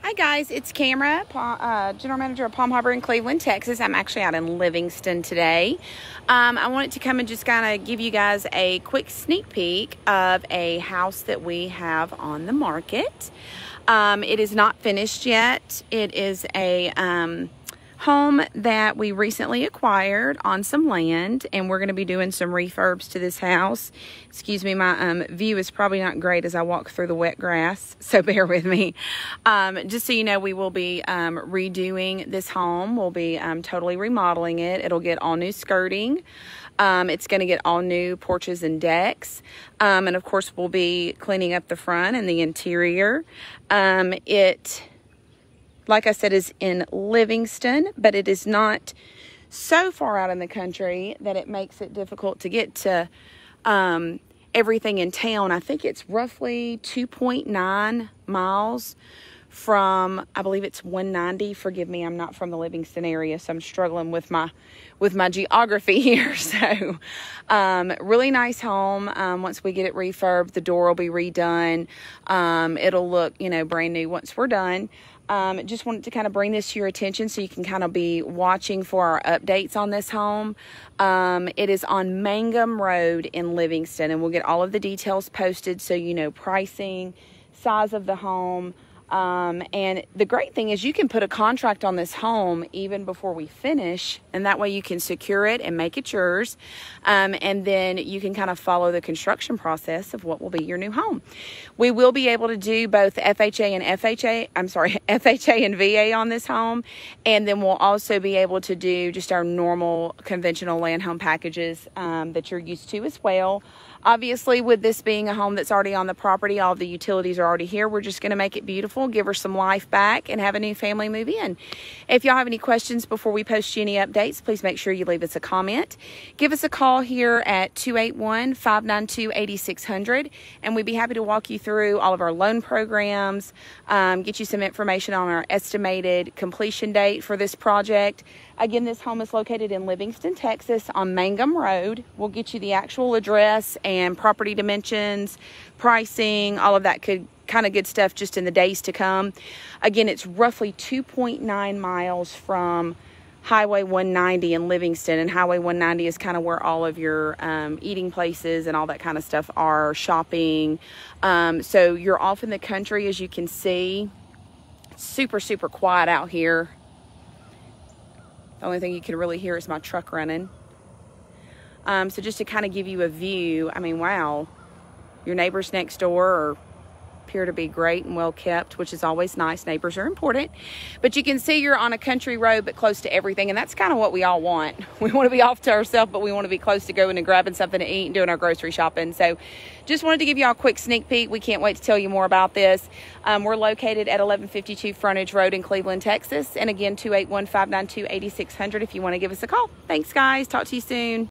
Hi guys, it's Camera, General Manager of Palm Harbor in Cleveland, Texas. I'm actually out in Livingston today. I wanted to come and just kind of give you guys a quick sneak peek of a house that we have on the market. It is not finished yet. It is a home that we recently acquired on some land, and we're going to be doing some refurbs to this house. Excuse me, my view is probably not great as I walk through the wet grass, so bear with me. Just so you know, we will be redoing this home. We'll be totally remodeling it. It'll get all new skirting. It's going to get all new porches and decks. And of course, we'll be cleaning up the front and the interior. Like I said, is in Livingston, but it is not so far out in the country that it makes it difficult to get to everything in town. I think it's roughly 2.9 miles from, I believe it's 190. Forgive me, I'm not from the Livingston area, so I'm struggling with my geography here. So really nice home. Once we get it refurbed, the door will be redone. It'll look, brand new once we're done. Just wanted to kind of bring this to your attention so you can kind of be watching for our updates on this home. It is on Mangum Road in Livingston, and we'll get all of the details posted so you know pricing, size of the home. And the great thing is you can put a contract on this home even before we finish, and that way you can secure it and make it yours. And then you can kind of follow the construction process of what will be your new home. We will be able to do both FHA and VA on this home. And then we'll also be able to do just our normal conventional land home packages, that you're used to as well. Obviously, with this being a home that's already on the property, all the utilities are already here. We're just going to make it beautiful, give her some life back, and have a new family move in. If y'all have any questions before we post you any updates, please make sure you leave us a comment. Give us a call here at 281-592-8600, and we'd be happy to walk you through all of our loan programs, get you some information on our estimated completion date for this project. Again, this home is located in Livingston, Texas on Mangum Road. We'll get you the actual address and property dimensions, pricing, all of that kind of good stuff just in the days to come. Again, it's roughly 2.9 miles from Highway 190 in Livingston, and Highway 190 is kind of where all of your eating places and all that kind of stuff are, shopping. So you're off in the country, as you can see. Super, super quiet out here. The only thing you can really hear is my truck running. So just to kind of give you a view, I mean, wow, your neighbors next door appear to be great and well kept, which is always nice. Neighbors are important. But you can see you're on a country road, but close to everything, and that's kind of what we all want. We want to be off to ourselves, but we want to be close to going and grabbing something to eat and doing our grocery shopping. So just wanted to give you all a quick sneak peek. We can't wait to tell you more about this. We're located at 1152 Frontage Road in Cleveland, Texas. And again, 281-592-8600 if you want to give us a call. Thanks, guys. Talk to you soon.